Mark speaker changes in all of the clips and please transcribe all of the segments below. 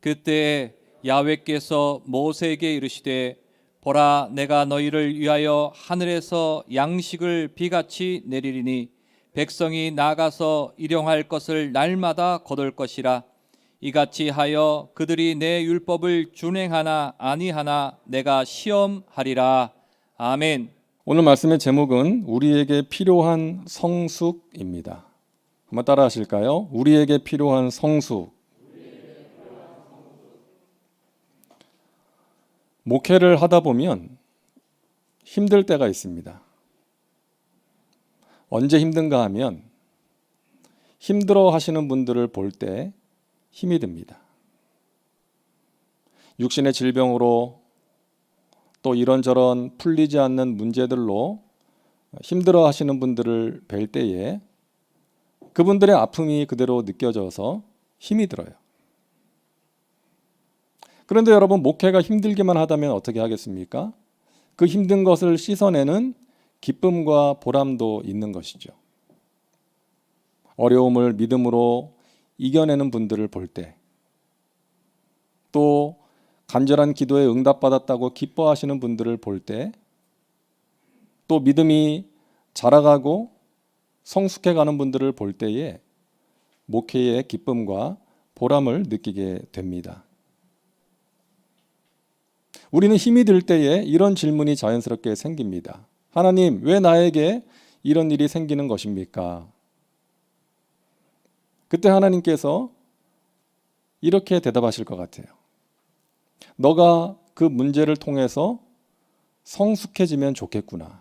Speaker 1: 그때 야훼께서 모세에게 이르시되 보라 내가 너희를 위하여 하늘에서 양식을 비같이 내리리니 백성이 나가서 일용할 것을 날마다 거둘 것이라. 이같이 하여 그들이 내 율법을 준행하나 아니하나 내가 시험하리라. 아멘.
Speaker 2: 오늘 말씀의 제목은 우리에게 필요한 성숙입니다. 한번 따라 하실까요? 우리에게 필요한 성숙. 목회를 하다 보면 힘들 때가 있습니다. 언제 힘든가 하면 힘들어 하시는 분들을 볼 때 힘이 듭니다. 육신의 질병으로 또 이런저런 풀리지 않는 문제들로 힘들어 하시는 분들을 뵐 때에 그분들의 아픔이 그대로 느껴져서 힘이 들어요. 그런데 여러분, 목회가 힘들기만 하다면 어떻게 하겠습니까? 그 힘든 것을 씻어내는 기쁨과 보람도 있는 것이죠. 어려움을 믿음으로 이겨내는 분들을 볼 때, 또 간절한 기도에 응답받았다고 기뻐하시는 분들을 볼 때, 또 믿음이 자라가고 성숙해가는 분들을 볼 때에 목회의 기쁨과 보람을 느끼게 됩니다. 우리는 힘이 들 때에 이런 질문이 자연스럽게 생깁니다. 하나님, 왜 나에게 이런 일이 생기는 것입니까? 그때 하나님께서 이렇게 대답하실 것 같아요. 너가 그 문제를 통해서 성숙해지면 좋겠구나.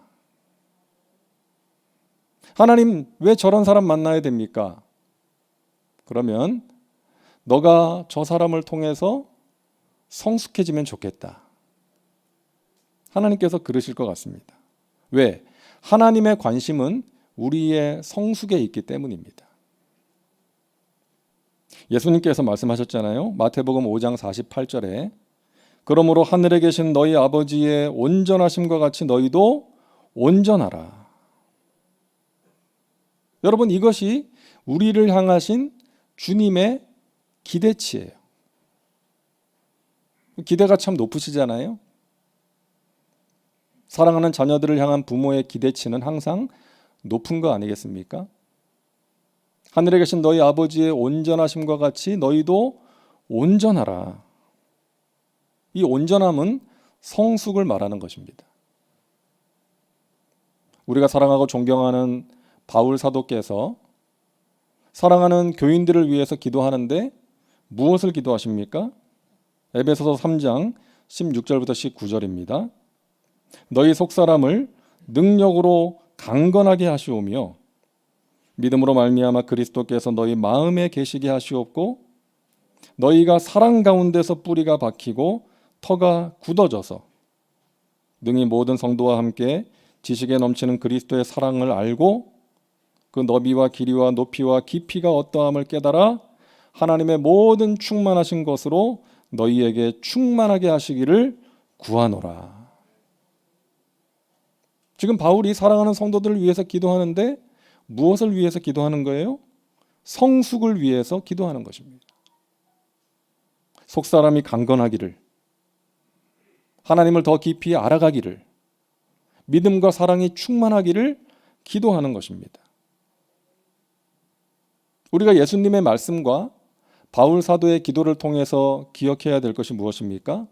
Speaker 2: 하나님, 왜 저런 사람 만나야 됩니까? 그러면 너가 저 사람을 통해서 성숙해지면 좋겠다. 하나님께서 그러실 것 같습니다. 왜? 하나님의 관심은 우리의 성숙에 있기 때문입니다. 예수님께서 말씀하셨잖아요. 마태복음 5장 48절에 그러므로 하늘에 계신 너희 아버지의 온전하심과 같이 너희도 온전하라. 여러분, 이것이 우리를 향하신 주님의 기대치예요. 기대가 참 높으시잖아요. 사랑하는 자녀들을 향한 부모의 기대치는 항상 높은 거 아니겠습니까? 하늘에 계신 너희 아버지의 온전하심과 같이 너희도 온전하라. 이 온전함은 성숙을 말하는 것입니다. 우리가 사랑하고 존경하는 바울 사도께서 사랑하는 교인들을 위해서 기도하는데 무엇을 기도하십니까? 에베소서 3장 16절부터 19절입니다. 너희 속사람을 능력으로 강건하게 하시오며 믿음으로 말미암아 그리스도께서 너희 마음에 계시게 하시옵고 너희가 사랑 가운데서 뿌리가 박히고 터가 굳어져서 능히 모든 성도와 함께 지식에 넘치는 그리스도의 사랑을 알고 그 너비와 길이와 높이와 깊이가 어떠함을 깨달아 하나님의 모든 충만하신 것으로 너희에게 충만하게 하시기를 구하노라. 지금 바울이 사랑하는 성도들을 위해서 기도하는데 무엇을 위해서 기도하는 거예요? 성숙을 위해서 기도하는 것입니다. 속사람이 강건하기를, 하나님을 더 깊이 알아가기를, 믿음과 사랑이 충만하기를 기도하는 것입니다. 우리가 예수님의 말씀과 바울 사도의 기도를 통해서 기억해야 될 것이 무엇입니까?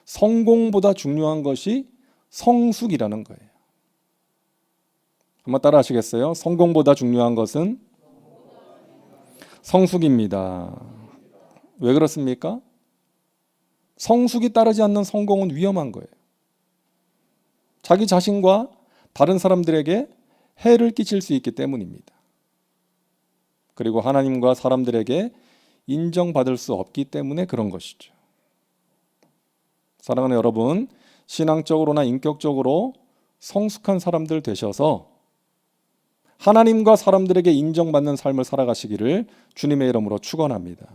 Speaker 2: 성공보다 중요한 것이 성숙이라는 거예요. 한번 따라 하시겠어요? 성공보다 중요한 것은 성숙입니다. 왜 그렇습니까? 성숙이 따르지 않는 성공은 위험한 거예요. 자기 자신과 다른 사람들에게 해를 끼칠 수 있기 때문입니다. 그리고 하나님과 사람들에게 인정받을 수 없기 때문에 그런 것이죠. 사랑하는 여러분, 신앙적으로나 인격적으로 성숙한 사람들 되셔서 하나님과 사람들에게 인정받는 삶을 살아가시기를 주님의 이름으로 축원합니다.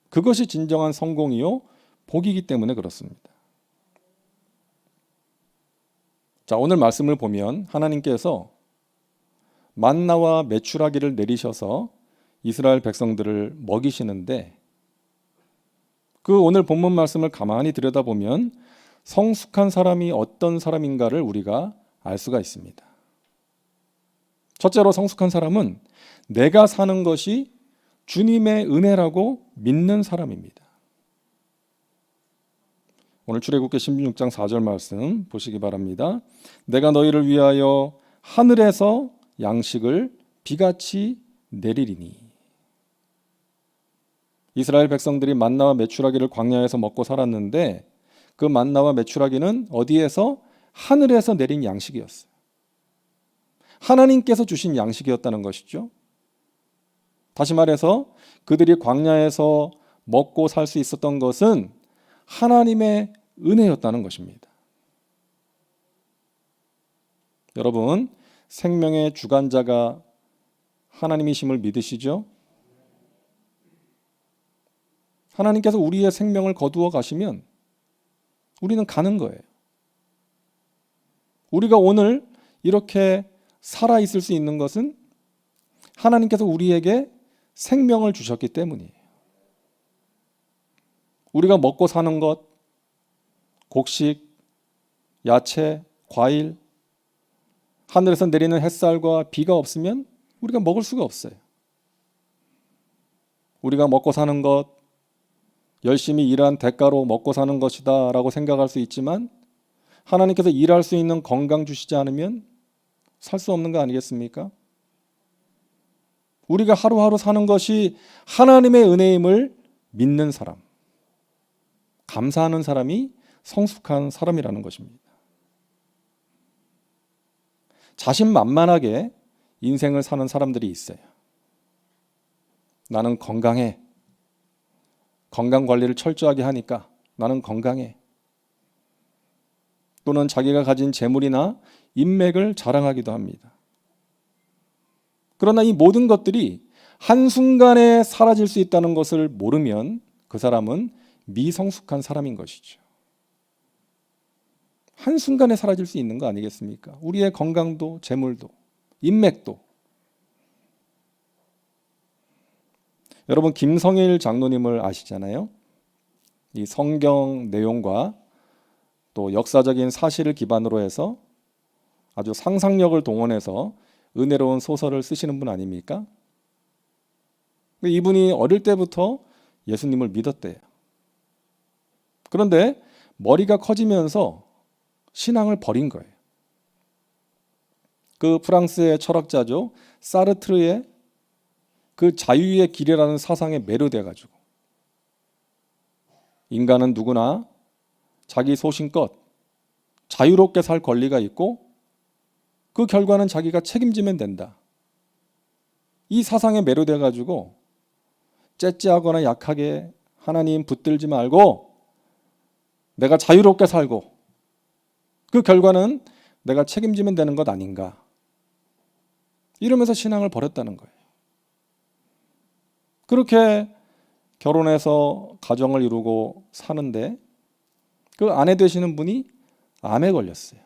Speaker 2: 그것이 진정한 성공이요 복이기 때문에 그렇습니다. 자, 오늘 말씀을 보면 하나님께서 만나와 메추라기를 내리셔서 이스라엘 백성들을 먹이시는데 그 오늘 본문 말씀을 가만히 들여다보면 성숙한 사람이 어떤 사람인가를 우리가 알 수가 있습니다. 첫째로 성숙한 사람은 내가 사는 것이 주님의 은혜라고 믿는 사람입니다. 오늘 출애굽기 16장 4절 말씀 보시기 바랍니다. 내가 너희를 위하여 하늘에서 양식을 비같이 내리리니. 이스라엘 백성들이 만나와 메추라기를 광야에서 먹고 살았는데 그 만나와 메추라기는 어디에서? 하늘에서 내린 양식이었어요. 하나님께서 주신 양식이었다는 것이죠. 다시 말해서 그들이 광야에서 먹고 살 수 있었던 것은 하나님의 은혜였다는 것입니다. 여러분, 생명의 주관자가 하나님이심을 믿으시죠? 하나님께서 우리의 생명을 거두어 가시면 우리는 가는 거예요. 우리가 오늘 이렇게 살아 있을 수 있는 것은 하나님께서 우리에게 생명을 주셨기 때문이에요. 우리가 먹고 사는 것, 곡식, 야채, 과일, 하늘에서 내리는 햇살과 비가 없으면 우리가 먹을 수가 없어요. 우리가 먹고 사는 것, 열심히 일한 대가로 먹고 사는 것이다 라고 생각할 수 있지만 하나님께서 일할 수 있는 건강 주시지 않으면 살 수 없는 거 아니겠습니까? 우리가 하루하루 사는 것이 하나님의 은혜임을 믿는 사람, 감사하는 사람이 성숙한 사람이라는 것입니다. 자신만만하게 인생을 사는 사람들이 있어요. 나는 건강해. 건강 관리를 철저하게 하니까 나는 건강해. 또는 자기가 가진 재물이나 인맥을 자랑하기도 합니다. 그러나 이 모든 것들이 한순간에 사라질 수 있다는 것을 모르면 그 사람은 미성숙한 사람인 것이죠. 한순간에 사라질 수 있는 거 아니겠습니까? 우리의 건강도, 재물도, 인맥도. 여러분, 김성일 장로님을 아시잖아요. 이 성경 내용과 또 역사적인 사실을 기반으로 해서 아주 상상력을 동원해서 은혜로운 소설을 쓰시는 분 아닙니까? 이분이 어릴 때부터 예수님을 믿었대요. 그런데 머리가 커지면서 신앙을 버린 거예요. 그 프랑스의 철학자죠. 사르트르의 그 자유의 길이라는 사상에 매료돼가지고 인간은 누구나 자기 소신껏 자유롭게 살 권리가 있고 그 결과는 자기가 책임지면 된다. 이 사상에 매료돼가지고 째째하거나 약하게 하나님 붙들지 말고 내가 자유롭게 살고 그 결과는 내가 책임지면 되는 것 아닌가. 이러면서 신앙을 버렸다는 거예요. 그렇게 결혼해서 가정을 이루고 사는데 그 아내 되시는 분이 암에 걸렸어요.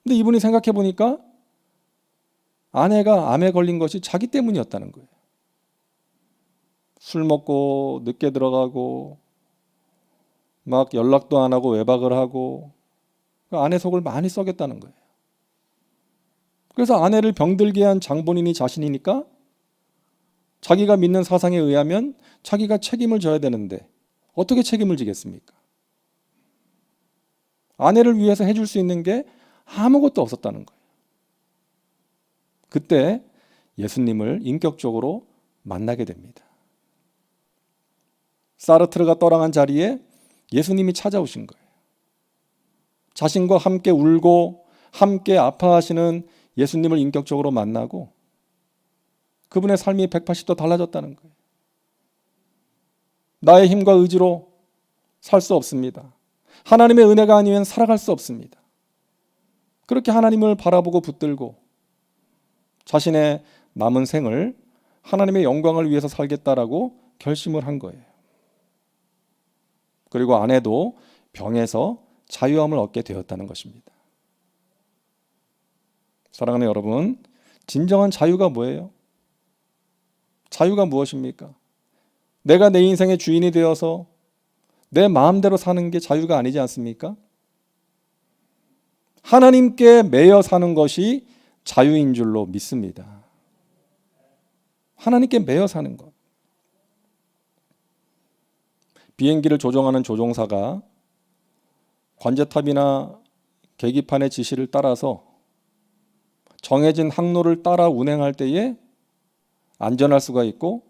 Speaker 2: 근데 이분이 생각해 보니까 아내가 암에 걸린 것이 자기 때문이었다는 거예요. 술 먹고 늦게 들어가고 막 연락도 안 하고 외박을 하고 아내 속을 많이 썩였다는 거예요. 그래서 아내를 병들게 한 장본인이 자신이니까 자기가 믿는 사상에 의하면 자기가 책임을 져야 되는데 어떻게 책임을 지겠습니까? 아내를 위해서 해줄 수 있는 게 아무것도 없었다는 거예요. 그때 예수님을 인격적으로 만나게 됩니다. 사르트르가 떠나간 자리에 예수님이 찾아오신 거예요. 자신과 함께 울고 함께 아파하시는 예수님을 인격적으로 만나고 그분의 삶이 180도 달라졌다는 거예요. 나의 힘과 의지로 살 수 없습니다. 하나님의 은혜가 아니면 살아갈 수 없습니다. 그렇게 하나님을 바라보고 붙들고 자신의 남은 생을 하나님의 영광을 위해서 살겠다라고 결심을 한 거예요. 그리고 아내도 병에서 자유함을 얻게 되었다는 것입니다. 사랑하는 여러분, 진정한 자유가 뭐예요? 자유가 무엇입니까? 내가 내 인생의 주인이 되어서 내 마음대로 사는 게 자유가 아니지 않습니까? 하나님께 매여 사는 것이 자유인 줄로 믿습니다. 하나님께 매여 사는 것. 비행기를 조종하는 조종사가 관제탑이나 계기판의 지시를 따라서 정해진 항로를 따라 운행할 때에 안전할 수가 있고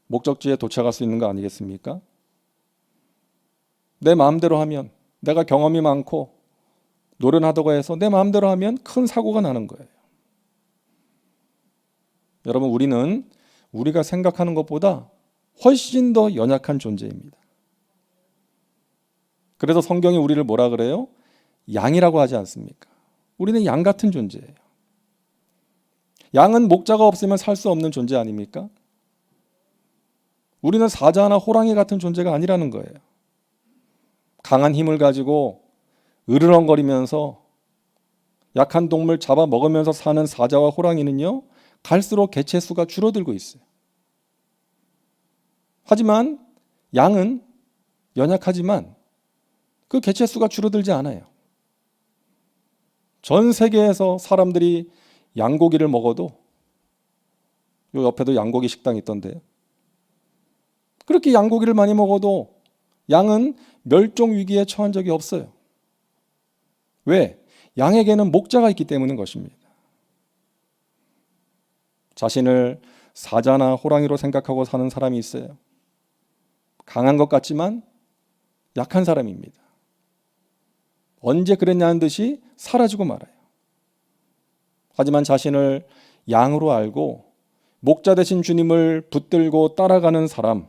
Speaker 2: 목적지에 도착할 수 있는 거 아니겠습니까? 내 마음대로 하면, 내가 경험이 많고 노련하다고 해서 내 마음대로 하면 큰 사고가 나는 거예요. 여러분, 우리는 우리가 생각하는 것보다 훨씬 더 연약한 존재입니다. 그래서 성경이 우리를 뭐라 그래요? 양이라고 하지 않습니까? 우리는 양 같은 존재예요. 양은 목자가 없으면 살 수 없는 존재 아닙니까? 우리는 사자나 호랑이 같은 존재가 아니라는 거예요. 강한 힘을 가지고 으르렁거리면서 약한 동물 잡아먹으면서 사는 사자와 호랑이는요, 갈수록 개체 수가 줄어들고 있어요. 하지만 양은 연약하지만 그 개체 수가 줄어들지 않아요. 전 세계에서 사람들이 양고기를 먹어도, 요 옆에도 양고기 식당이 있던데요. 그렇게 양고기를 많이 먹어도 양은 멸종 위기에 처한 적이 없어요. 왜? 양에게는 목자가 있기 때문인 것입니다. 자신을 사자나 호랑이로 생각하고 사는 사람이 있어요. 강한 것 같지만 약한 사람입니다. 언제 그랬냐는 듯이 사라지고 말아요. 하지만 자신을 양으로 알고 목자 되신 주님을 붙들고 따라가는 사람,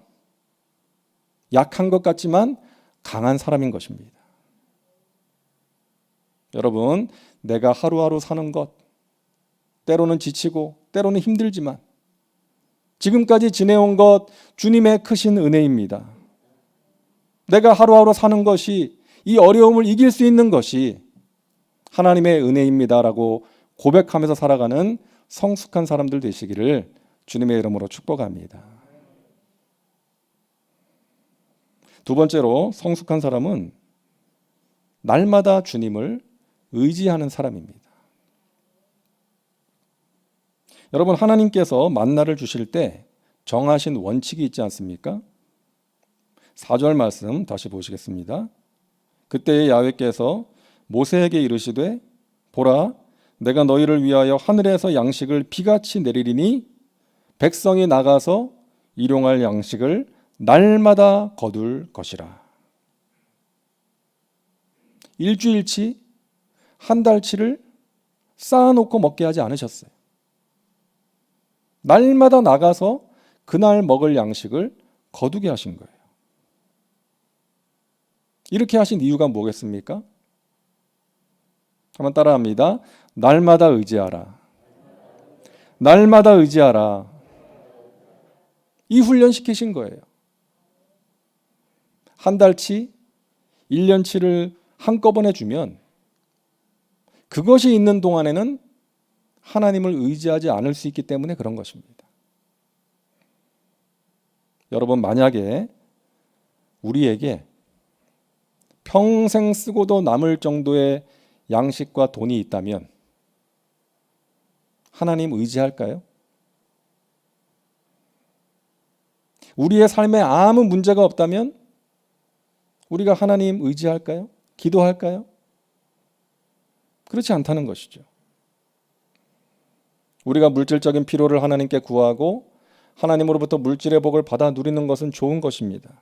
Speaker 2: 약한 것 같지만 강한 사람인 것입니다. 여러분, 내가 하루하루 사는 것, 때로는 지치고 때로는 힘들지만 지금까지 지내온 것 주님의 크신 은혜입니다. 내가 하루하루 사는 것이, 이 어려움을 이길 수 있는 것이 하나님의 은혜입니다라고 고백하면서 살아가는 성숙한 사람들 되시기를 주님의 이름으로 축복합니다. 두 번째로, 성숙한 사람은 날마다 주님을 의지하는 사람입니다. 여러분, 하나님께서 만나를 주실 때 정하신 원칙이 있지 않습니까? 4절 말씀 다시 보시겠습니다. 그때에 야훼께서 모세에게 이르시되 보라, 내가 너희를 위하여 하늘에서 양식을 비같이 내리리니 백성이 나가서 일용할 양식을 날마다 거둘 것이라. 일주일치, 한 달치를 쌓아놓고 먹게 하지 않으셨어요. 날마다 나가서 그날 먹을 양식을 거두게 하신 거예요. 이렇게 하신 이유가 뭐겠습니까? 한번 따라합니다. 날마다 의지하라. 날마다 의지하라. 이 훈련 시키신 거예요. 한 달치, 1년치를 한꺼번에 주면 그것이 있는 동안에는 하나님을 의지하지 않을 수 있기 때문에 그런 것입니다. 여러분, 만약에 우리에게 평생 쓰고도 남을 정도의 양식과 돈이 있다면 하나님 의지할까요? 우리의 삶에 아무 문제가 없다면 우리가 하나님 의지할까요? 기도할까요? 그렇지 않다는 것이죠. 우리가 물질적인 필요를 하나님께 구하고 하나님으로부터 물질의 복을 받아 누리는 것은 좋은 것입니다.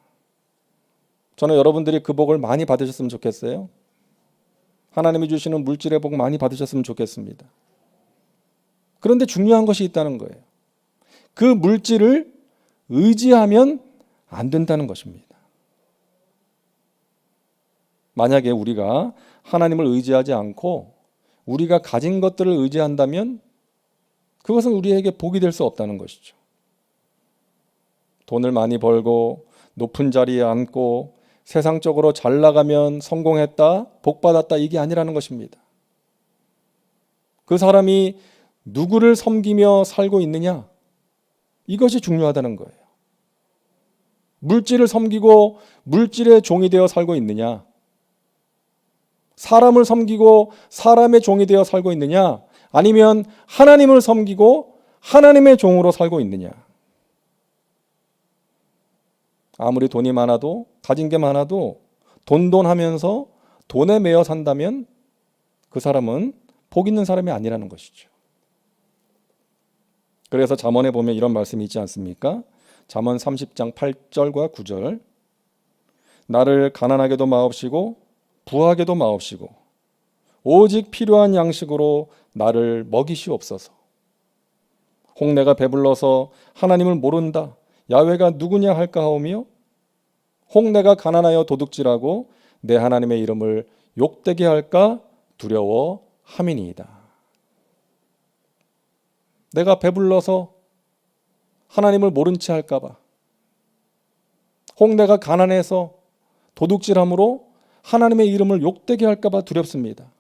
Speaker 2: 저는 여러분들이 그 복을 많이 받으셨으면 좋겠어요. 하나님이 주시는 물질의 복 많이 받으셨으면 좋겠습니다. 그런데 중요한 것이 있다는 거예요. 그 물질을 의지하면 안 된다는 것입니다. 만약에 우리가 하나님을 의지하지 않고 우리가 가진 것들을 의지한다면 그것은 우리에게 복이 될 수 없다는 것이죠. 돈을 많이 벌고 높은 자리에 앉고 세상적으로 잘 나가면 성공했다, 복받았다, 이게 아니라는 것입니다. 그 사람이 누구를 섬기며 살고 있느냐, 이것이 중요하다는 거예요. 물질을 섬기고 물질의 종이 되어 살고 있느냐? 사람을 섬기고 사람의 종이 되어 살고 있느냐? 아니면 하나님을 섬기고 하나님의 종으로 살고 있느냐? 아무리 돈이 많아도, 가진 게 많아도 돈하면서 돈에 매여 산다면 그 사람은 복 있는 사람이 아니라는 것이죠. 그래서 잠언에 보면 이런 말씀이 있지 않습니까? 잠언 30장 8절과 9절. 나를 가난하게도 마옵시고 부하게도 마옵시고 오직 필요한 양식으로 나를 먹이시옵소서. 혹 내가 배불러서 하나님을 모른다. 야훼가 누구냐 할까 하오며 혹 내가 가난하여 도둑질하고 내 하나님의 이름을 욕되게 할까 두려워함이니이다. 내가 배불러서 하나님을 모른 채 할까 봐, 혹 내가 가난해서 도둑질함으로 하나님의 이름을 욕되게 할까 봐 두렵습니다.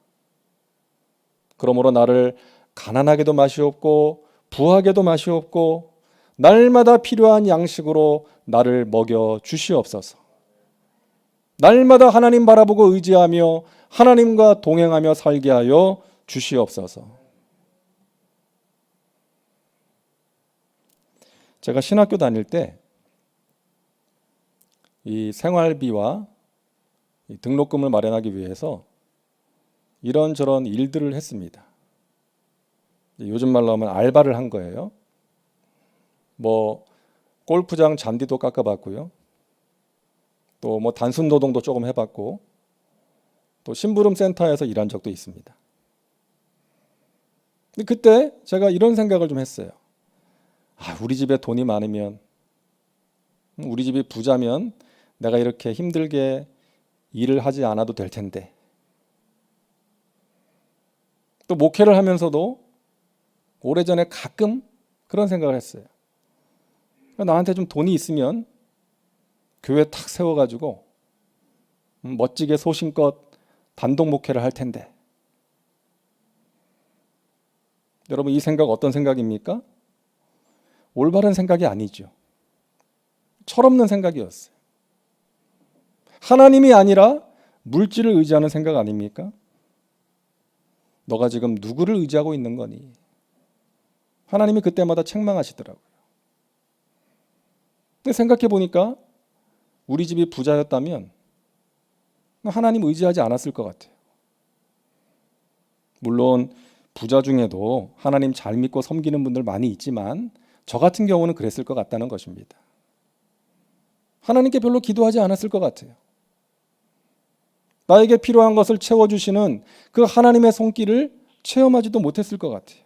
Speaker 2: 그러므로 나를 가난하게도 마시옵고 부하게도 마시옵고 날마다 필요한 양식으로 나를 먹여 주시옵소서. 날마다 하나님 바라보고 의지하며 하나님과 동행하며 살게 하여 주시옵소서. 제가 신학교 다닐 때 이 생활비와 이 등록금을 마련하기 위해서 이런저런 일들을 했습니다. 요즘 말로 하면 알바를 한 거예요. 뭐 골프장 잔디도 깎아봤고요. 또 뭐 단순 노동도 조금 해봤고, 또 심부름 센터에서 일한 적도 있습니다. 근데 그때 제가 이런 생각을 좀 했어요. 우리 집에 돈이 많으면, 우리 집이 부자면 내가 이렇게 힘들게 일을 하지 않아도 될 텐데. 또 목회를 하면서도 오래전에 가끔 그런 생각을 했어요. 나한테 좀 돈이 있으면 교회 탁 세워가지고 멋지게 소신껏 단독 목회를 할 텐데. 여러분, 이 생각 어떤 생각입니까? 올바른 생각이 아니죠. 철없는 생각이었어요. 하나님이 아니라 물질을 의지하는 생각 아닙니까? 너가 지금 누구를 의지하고 있는 거니? 하나님이 그때마다 책망하시더라고요. 근데 생각해 보니까 우리 집이 부자였다면 하나님 의지하지 않았을 것 같아요. 물론 부자 중에도 하나님 잘 믿고 섬기는 분들 많이 있지만 저 같은 경우는 그랬을 것 같다는 것입니다. 하나님께 별로 기도하지 않았을 것 같아요. 나에게 필요한 것을 채워주시는 그 하나님의 손길을 체험하지도 못했을 것 같아요.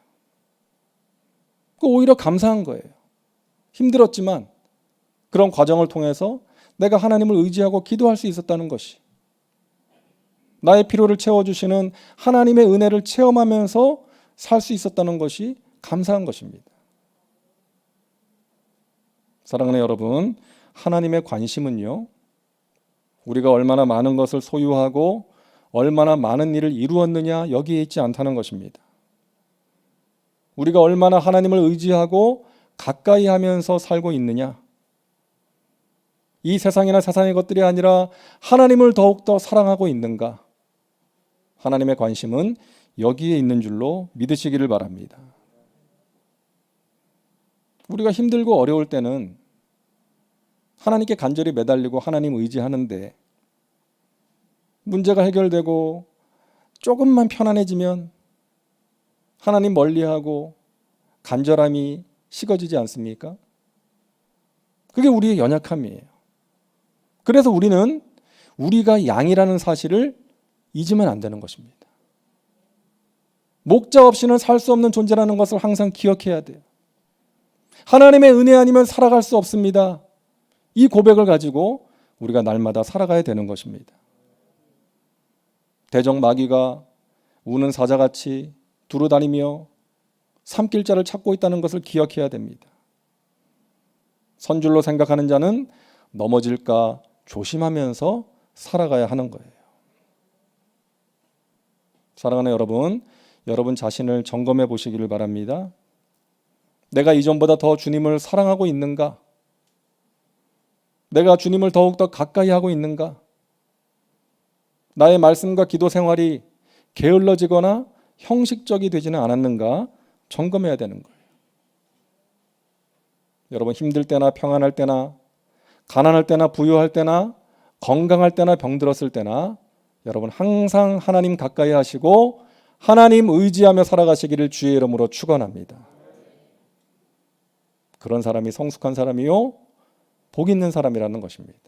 Speaker 2: 오히려 감사한 거예요. 힘들었지만 그런 과정을 통해서 내가 하나님을 의지하고 기도할 수 있었다는 것이, 나의 필요를 채워주시는 하나님의 은혜를 체험하면서 살 수 있었다는 것이 감사한 것입니다. 사랑하는 여러분, 하나님의 관심은요, 우리가 얼마나 많은 것을 소유하고 얼마나 많은 일을 이루었느냐 여기에 있지 않다는 것입니다. 우리가 얼마나 하나님을 의지하고 가까이 하면서 살고 있느냐, 이 세상이나 세상의 것들이 아니라 하나님을 더욱더 사랑하고 있는가, 하나님의 관심은 여기에 있는 줄로 믿으시기를 바랍니다. 우리가 힘들고 어려울 때는 하나님께 간절히 매달리고 하나님 의지하는데, 문제가 해결되고 조금만 편안해지면 하나님 멀리하고 간절함이 식어지지 않습니까? 그게 우리의 연약함이에요. 그래서 우리는 우리가 양이라는 사실을 잊으면 안 되는 것입니다. 목자 없이는 살 수 없는 존재라는 것을 항상 기억해야 돼요. 하나님의 은혜 아니면 살아갈 수 없습니다. 이 고백을 가지고 우리가 날마다 살아가야 되는 것입니다. 대적 마귀가 우는 사자같이 두루다니며 삼킬 자를 찾고 있다는 것을 기억해야 됩니다. 선줄로 생각하는 자는 넘어질까 조심하면서 살아가야 하는 거예요. 사랑하는 여러분, 여러분 자신을 점검해 보시기를 바랍니다. 내가 이전보다 더 주님을 사랑하고 있는가? 내가 주님을 더욱더 가까이 하고 있는가? 나의 말씀과 기도 생활이 게을러지거나 형식적이 되지는 않았는가 점검해야 되는 거예요. 여러분, 힘들 때나 평안할 때나 가난할 때나 부유할 때나 건강할 때나 병들었을 때나 여러분 항상 하나님 가까이 하시고 하나님 의지하며 살아가시기를 주의 이름으로 축원합니다. 그런 사람이 성숙한 사람이요 복 있는 사람이라는 것입니다.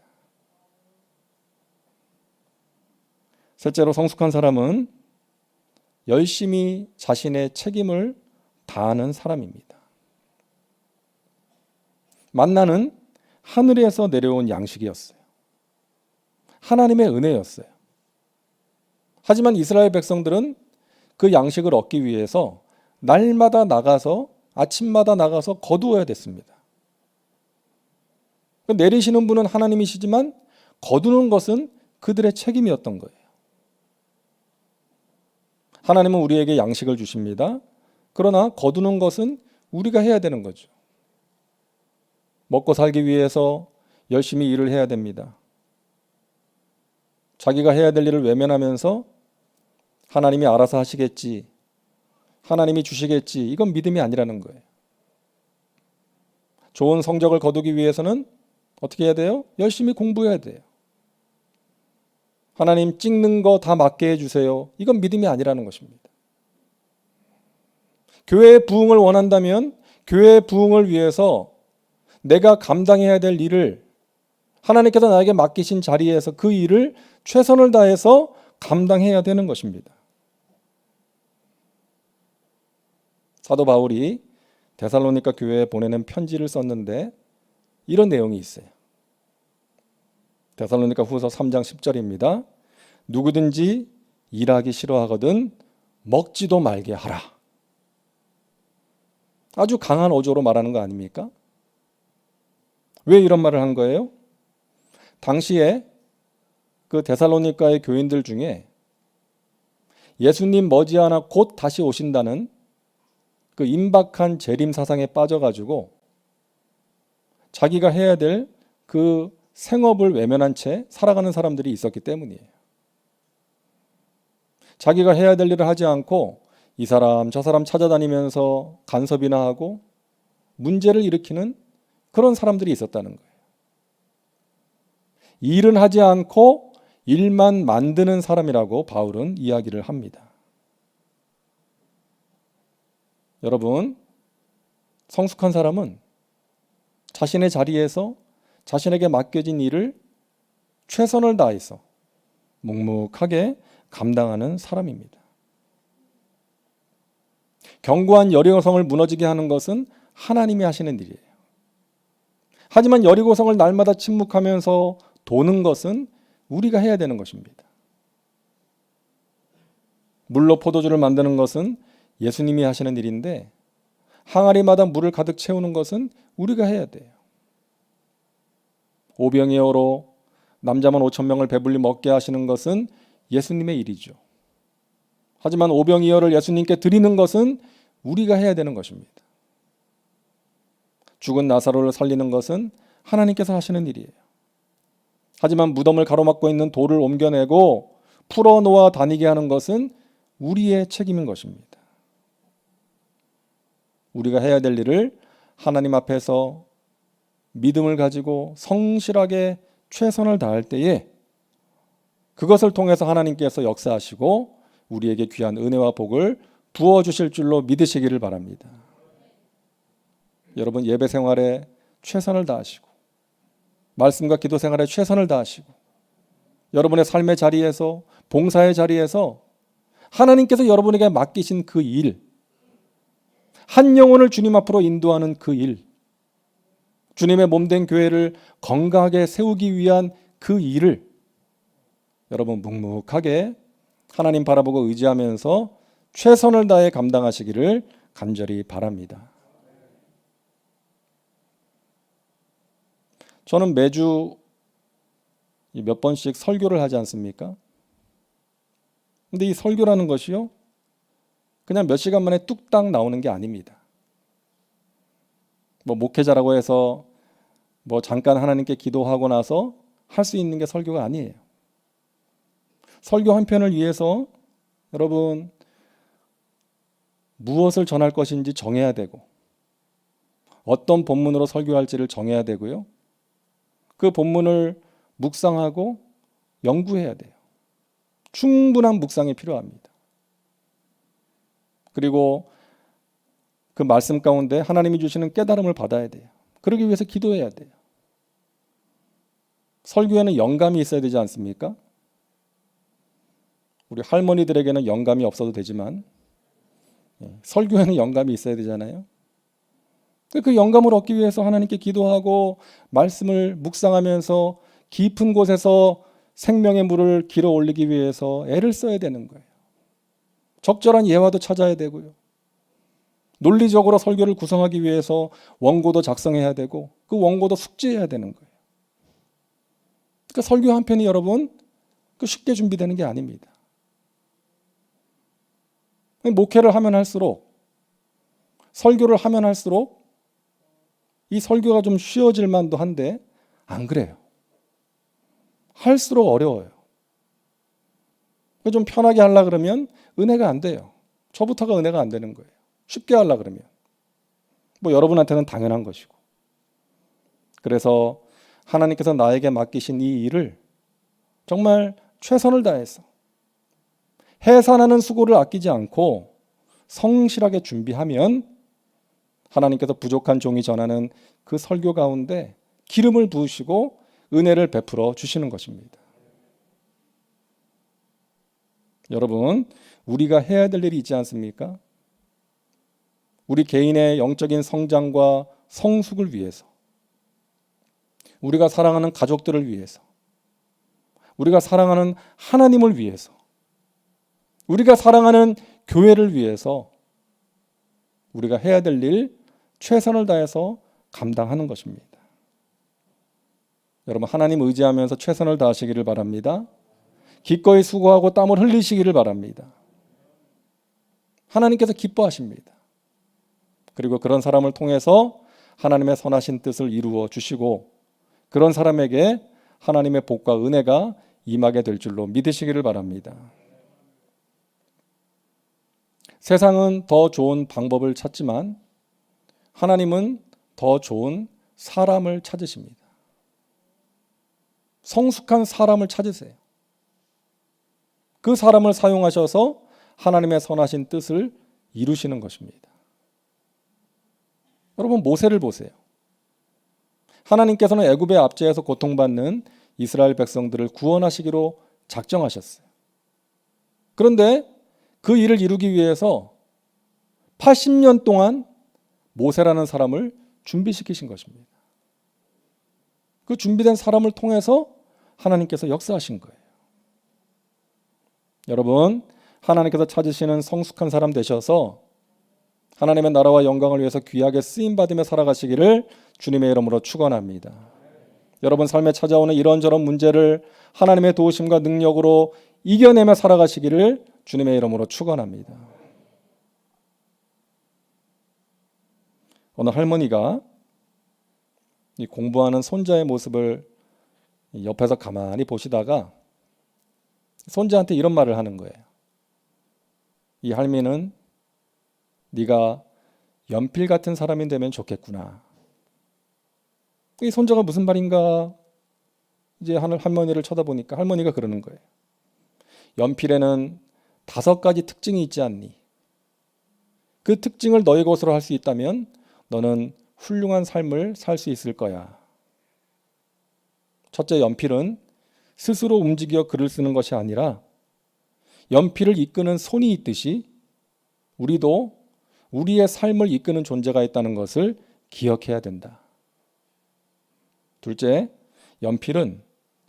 Speaker 2: 셋째로, 성숙한 사람은 열심히 자신의 책임을 다하는 사람입니다. 만나는 하늘에서 내려온 양식이었어요. 하나님의 은혜였어요. 하지만 이스라엘 백성들은 그 양식을 얻기 위해서 날마다 나가서 아침마다 나가서 거두어야 됐습니다. 내리시는 분은 하나님이시지만 거두는 것은 그들의 책임이었던 거예요. 하나님은 우리에게 양식을 주십니다. 그러나 거두는 것은 우리가 해야 되는 거죠. 먹고 살기 위해서 열심히 일을 해야 됩니다. 자기가 해야 될 일을 외면하면서 하나님이 알아서 하시겠지, 하나님이 주시겠지, 이건 믿음이 아니라는 거예요. 좋은 성적을 거두기 위해서는 어떻게 해야 돼요? 열심히 공부해야 돼요. 하나님 찍는 거 다 맞게 해주세요. 이건 믿음이 아니라는 것입니다. 교회의 부흥을 원한다면 교회의 부흥을 위해서 내가 감당해야 될 일을 하나님께서 나에게 맡기신 자리에서 그 일을 최선을 다해서 감당해야 되는 것입니다. 사도 바울이 데살로니가 교회에 보내는 편지를 썼는데 이런 내용이 있어요. 데살로니가 후서 3장 10절입니다. 누구든지 일하기 싫어하거든 먹지도 말게 하라. 아주 강한 어조로 말하는 거 아닙니까? 왜 이런 말을 한 거예요? 당시에 그 데살로니가의 교인들 중에 예수님 머지않아 곧 다시 오신다는 그 임박한 재림 사상에 빠져가지고 자기가 해야 될 그 생업을 외면한 채 살아가는 사람들이 있었기 때문이에요. 자기가 해야 될 일을 하지 않고 이 사람 저 사람 찾아다니면서 간섭이나 하고 문제를 일으키는 그런 사람들이 있었다는 거예요. 일은 하지 않고 일만 만드는 사람이라고 바울은 이야기를 합니다. 여러분, 성숙한 사람은 자신의 자리에서 자신에게 맡겨진 일을 최선을 다해서 묵묵하게 감당하는 사람입니다. 견고한 여리고성을 무너지게 하는 것은 하나님이 하시는 일이에요. 하지만 여리고성을 날마다 침묵하면서 도는 것은 우리가 해야 되는 것입니다. 물로 포도주를 만드는 것은 예수님이 하시는 일인데 항아리마다 물을 가득 채우는 것은 우리가 해야 돼요. 오병이어로 남자만 5,000명을 배불리 먹게 하시는 것은 예수님의 일이죠. 하지만 오병이어를 예수님께 드리는 것은 우리가 해야 되는 것입니다. 죽은 나사로를 살리는 것은 하나님께서 하시는 일이에요. 하지만 무덤을 가로막고 있는 돌을 옮겨내고 풀어놓아 다니게 하는 것은 우리의 책임인 것입니다. 우리가 해야 될 일을 하나님 앞에서 믿음을 가지고 성실하게 최선을 다할 때에 그것을 통해서 하나님께서 역사하시고 우리에게 귀한 은혜와 복을 부어주실 줄로 믿으시기를 바랍니다. 여러분, 예배 생활에 최선을 다하시고 말씀과 기도 생활에 최선을 다하시고 여러분의 삶의 자리에서 봉사의 자리에서 하나님께서 여러분에게 맡기신 그 일, 한 영혼을 주님 앞으로 인도하는 그 일, 주님의 몸된 교회를 건강하게 세우기 위한 그 일을 여러분 묵묵하게 하나님 바라보고 의지하면서 최선을 다해 감당하시기를 간절히 바랍니다. 저는 매주 몇 번씩 설교를 하지 않습니까? 근데 이 설교라는 것이요, 그냥 몇 시간 만에 뚝딱 나오는 게 아닙니다. 뭐 목회자라고 해서 뭐 잠깐 하나님께 기도하고 나서 할 수 있는 게 설교가 아니에요. 설교 한 편을 위해서 여러분 무엇을 전할 것인지 정해야 되고 어떤 본문으로 설교할지를 정해야 되고요. 그 본문을 묵상하고 연구해야 돼요. 충분한 묵상이 필요합니다. 그리고 그 말씀 가운데 하나님이 주시는 깨달음을 받아야 돼요. 그러기 위해서 기도해야 돼요. 설교에는 영감이 있어야 되지 않습니까? 우리 할머니들에게는 영감이 없어도 되지만 설교에는 영감이 있어야 되잖아요. 그 영감을 얻기 위해서 하나님께 기도하고 말씀을 묵상하면서 깊은 곳에서 생명의 물을 길어 올리기 위해서 애를 써야 되는 거예요. 적절한 예화도 찾아야 되고요. 논리적으로 설교를 구성하기 위해서 원고도 작성해야 되고 그 원고도 숙지해야 되는 거예요. 그 설교 한 편이 여러분 쉽게 준비되는 게 아닙니다. 목회를 하면 할수록 설교를 하면 할수록 이 설교가 좀 쉬워질 만도 한데 안 그래요. 할수록 어려워요. 좀 편하게 하려고 그러면 은혜가 안 돼요. 저부터가 은혜가 안 되는 거예요. 쉽게 하려고 그러면. 뭐 여러분한테는 당연한 것이고. 그래서 하나님께서 나에게 맡기신 이 일을 정말 최선을 다해서 해산하는 수고를 아끼지 않고 성실하게 준비하면 하나님께서 부족한 종이 전하는 그 설교 가운데 기름을 부으시고 은혜를 베풀어 주시는 것입니다. 여러분, 우리가 해야 될 일이 있지 않습니까? 우리 개인의 영적인 성장과 성숙을 위해서, 우리가 사랑하는 가족들을 위해서, 우리가 사랑하는 하나님을 위해서, 우리가 사랑하는 교회를 위해서 우리가 해야 될 일 최선을 다해서 감당하는 것입니다. 여러분, 하나님 의지하면서 최선을 다하시기를 바랍니다. 기꺼이 수고하고 땀을 흘리시기를 바랍니다. 하나님께서 기뻐하십니다. 그리고 그런 사람을 통해서 하나님의 선하신 뜻을 이루어 주시고 그런 사람에게 하나님의 복과 은혜가 임하게 될 줄로 믿으시기를 바랍니다. 세상은 더 좋은 방법을 찾지만 하나님은 더 좋은 사람을 찾으십니다. 성숙한 사람을 찾으세요. 그 사람을 사용하셔서 하나님의 선하신 뜻을 이루시는 것입니다. 여러분, 모세를 보세요. 하나님께서는 애굽의 압제에서 고통받는 이스라엘 백성들을 구원하시기로 작정하셨어요. 그런데 그 일을 이루기 위해서 80년 동안 모세라는 사람을 준비시키신 것입니다. 그 준비된 사람을 통해서 하나님께서 역사하신 거예요. 여러분, 하나님께서 찾으시는 성숙한 사람 되셔서 하나님의 나라와 영광을 위해서 귀하게 쓰임받으며 살아가시기를 주님의 이름으로 축원합니다. 여러분 삶에 찾아오는 이런저런 문제를 하나님의 도우심과 능력으로 이겨내며 살아가시기를 주님의 이름으로 축원합니다. 어느 할머니가 이 공부하는 손자의 모습을 옆에서 가만히 보시다가 손자한테 이런 말을 하는 거예요. 이 할미는 네가 연필 같은 사람이 되면 좋겠구나. 이 손자가 무슨 말인가 이제 할머니를 쳐다보니까 할머니가 그러는 거예요. 연필에는 5가지 특징이 있지 않니? 그 특징을 너희 것으로 할 수 있다면 너는 훌륭한 삶을 살 수 있을 거야. 첫째, 연필은 스스로 움직여 글을 쓰는 것이 아니라 연필을 이끄는 손이 있듯이 우리도 우리의 삶을 이끄는 존재가 있다는 것을 기억해야 된다. 둘째, 연필은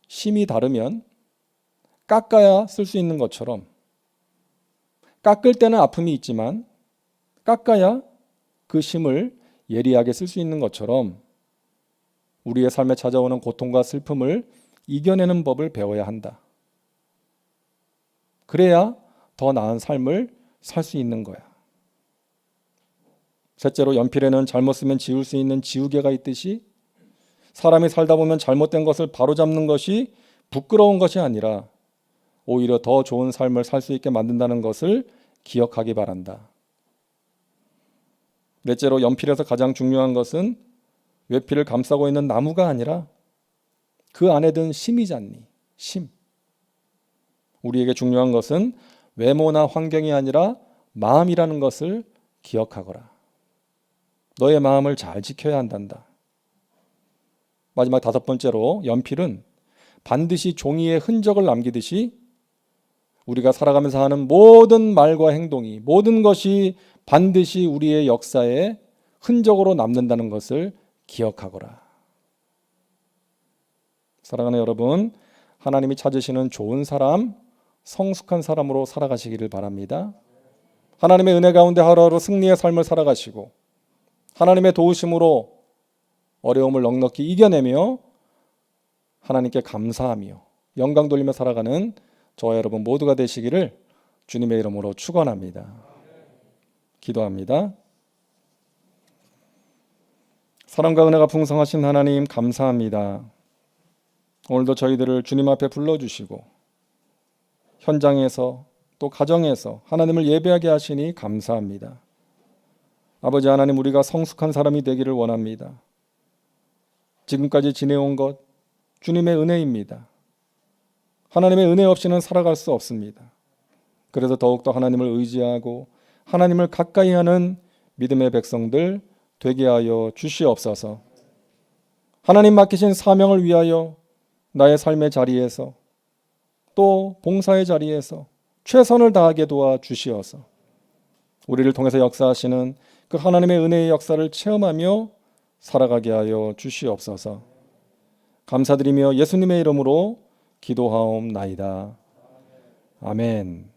Speaker 2: 심이 다르면 깎아야 쓸 수 있는 것처럼 깎을 때는 아픔이 있지만 깎아야 그 심을 예리하게 쓸 수 있는 것처럼 우리의 삶에 찾아오는 고통과 슬픔을 이겨내는 법을 배워야 한다. 그래야 더 나은 삶을 살 수 있는 거야. 셋째로, 연필에는 잘못 쓰면 지울 수 있는 지우개가 있듯이 사람이 살다 보면 잘못된 것을 바로잡는 것이 부끄러운 것이 아니라 오히려 더 좋은 삶을 살 수 있게 만든다는 것을 기억하기 바란다. 넷째로, 연필에서 가장 중요한 것은 외필을 감싸고 있는 나무가 아니라 그 안에 든 심이잖니. 심. 우리에게 중요한 것은 외모나 환경이 아니라 마음이라는 것을 기억하거라. 너의 마음을 잘 지켜야 한단다. 마지막 다섯 번째로, 연필은 반드시 종이에 흔적을 남기듯이 우리가 살아가면서 하는 모든 말과 행동이, 모든 것이 반드시 우리의 역사에 흔적으로 남는다는 것을 기억하거라. 사랑하는 여러분, 하나님이 찾으시는 좋은 사람, 성숙한 사람으로 살아가시기를 바랍니다. 하나님의 은혜 가운데 하루하루 승리의 삶을 살아가시고 하나님의 도우심으로 어려움을 넉넉히 이겨내며 하나님께 감사하며 영광 돌리며 살아가는 저와 여러분 모두가 되시기를 주님의 이름으로 축원합니다. 기도합니다. 사랑과 은혜가 풍성하신 하나님, 감사합니다. 오늘도 저희들을 주님 앞에 불러주시고 현장에서 또 가정에서 하나님을 예배하게 하시니 감사합니다. 아버지 하나님, 우리가 성숙한 사람이 되기를 원합니다. 지금까지 지내온 것 주님의 은혜입니다. 하나님의 은혜 없이는 살아갈 수 없습니다. 그래서 더욱더 하나님을 의지하고 하나님을 가까이 하는 믿음의 백성들 되게 하여 주시옵소서. 하나님 맡기신 사명을 위하여 나의 삶의 자리에서 또 봉사의 자리에서 최선을 다하게 도와 주시어서 우리를 통해서 역사하시는 그 하나님의 은혜의 역사를 체험하며 살아가게 하여 주시옵소서. 감사드리며 예수님의 이름으로 기도하옵나이다. 아멘.